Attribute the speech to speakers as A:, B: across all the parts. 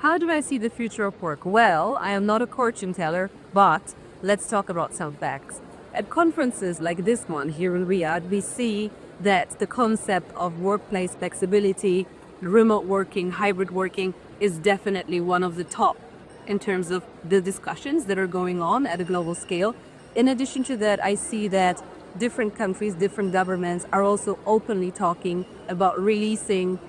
A: How do I see the future of work? Well, I am not a fortune teller, but let's talk about some facts. At conferences like this one here in Riyadh, we see that the concept of workplace flexibility, remote working, hybrid working is definitely one of the top in terms of the discussions that are going on at a global scale. In addition to that, I see that different countries, different governments are also openly talking about releasing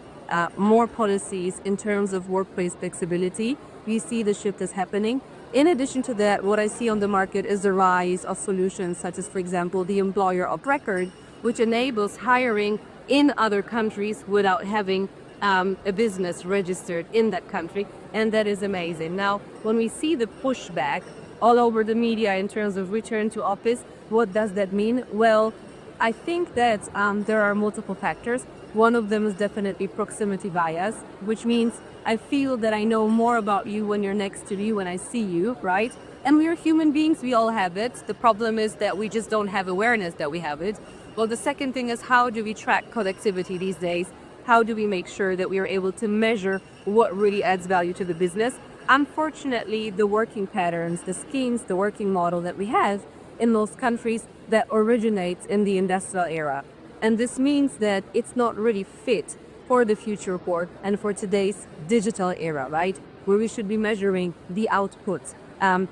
A: more policies in terms of workplace flexibility. We see the shift is happening. In addition to that, what I see on the market is the rise of solutions such as, for example, the employer of record, which enables hiring in other countries without having a business registered in that country. And that is amazing. Now, when we see the pushback all over the media in terms of return to office, what does that mean? Well, I think that there are multiple factors. One of them is definitely proximity bias, which means I feel that I know more about you when you're next to me, when I see you, right? And we are human beings, we all have it. The problem is that we just don't have awareness that we have it. Well, the second thing is, how do we track productivity these days? How do we make sure that we are able to measure what really adds value to the business? Unfortunately, the working patterns, the schemes, the working model that we have in those countries that originates in the industrial era. And this means that it's not really fit for the future of work and for today's digital era, right? Where we should be measuring the output,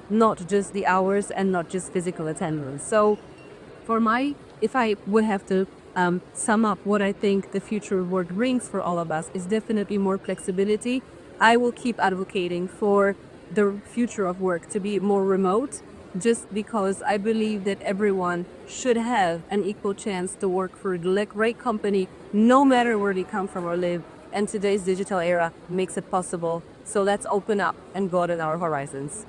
A: not just the hours and not just physical attendance. So if I would have to sum up what I think the future of work brings for all of us, is definitely more flexibility. I will keep advocating for the future of work to be more remote, just because I believe that everyone should have an equal chance to work for a great company, no matter where they come from or live. And today's digital era makes it possible. So let's open up and broaden our horizons.